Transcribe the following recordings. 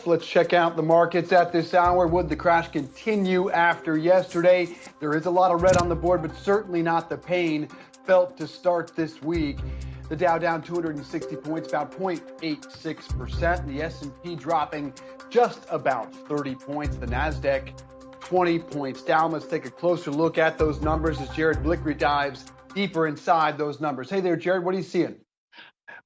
Wolf. Let's check out the markets at this hour. Would the crash continue after yesterday? There is a lot of red on the board, but certainly not the pain felt to start this week. The Dow down 260 points, about 0.86%. The S&P dropping just about 30 points. The Nasdaq 20 points down. Let's take a closer look at those numbers as Jared Blikre dives deeper inside those numbers. Hey there, Jared, what are you seeing?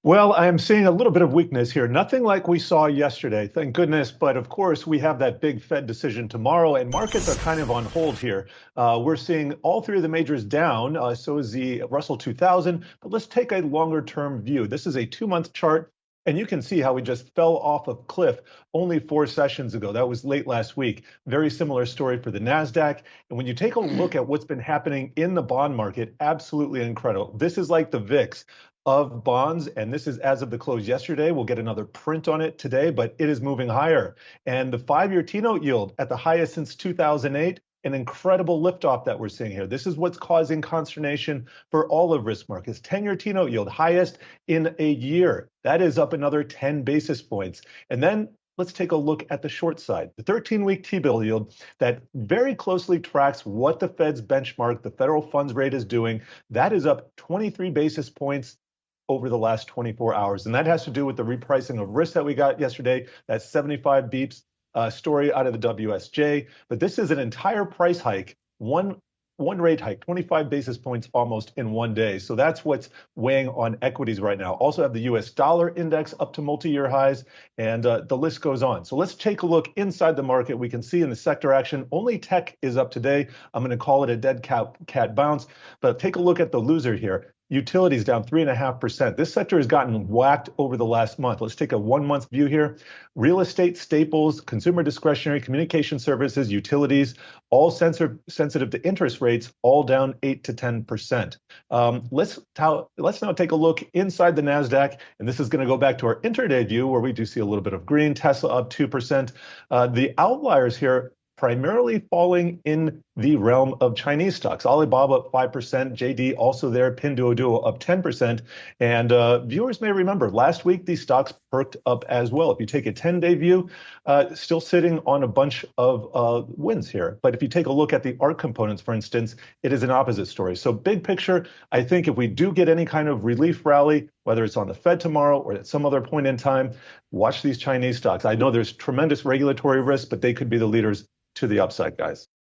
Well, I am seeing a little bit of weakness here. Nothing like we saw yesterday, thank goodness. But of course, we have that big Fed decision tomorrow, and markets are kind of on hold here. We're seeing all three of the majors down. So is the Russell 2000. But let's take a longer term view. This is a 2-month chart. And you can see how we just fell off a cliff only 4 sessions ago. That was late last week. Very similar story for the NASDAQ. And when you take a look at what's been happening in the bond market, absolutely incredible. This is like the VIX of bonds, and this is as of the close yesterday. We'll get another print on it today, but it is moving higher. And the 5-year T-note yield at the highest since 2008, an incredible liftoff that we're seeing here. This is what's causing consternation for all of risk markets. 10-year T-note yield, highest in a year. That is up another 10 basis points. And then let's take a look at the short side. The 13-week T-bill yield that very closely tracks what the Fed's benchmark, the federal funds rate, is doing. That is up 23 basis points over the last 24 hours. And that has to do with the repricing of risk that we got yesterday. That's 75 beeps story out of the WSJ. But this is an entire price hike, one rate hike, 25 basis points almost in one day. So that's what's weighing on equities right now. Also have the US dollar index up to multi-year highs, and the list goes on. So let's take a look inside the market. We can see in the sector action, only tech is up today. I'm going to call it a dead cat bounce, but take a look at the loser here. Utilities down 3.5%. This sector has gotten whacked over the last month. Let's take a 1-month view here. Real estate, staples, consumer discretionary, communication services, utilities, all sensitive to interest rates, all down 8 to 10%. Let's now take a look inside the NASDAQ, and this is going to go back to our intraday view where we do see a little bit of green. Tesla up 2%. The outliers here primarily falling in the realm of Chinese stocks. Alibaba up 5%, JD also there, Pinduoduo up 10%. And viewers may remember last week these stocks perked up as well. If you take a 10-day view, still sitting on a bunch of wins here. But if you take a look at the ARK components, for instance, it is an opposite story. So big picture, I think if we do get any kind of relief rally, whether it's on the Fed tomorrow or at some other point in time, watch these Chinese stocks. I know there's tremendous regulatory risk, but they could be the leaders to the upside, guys.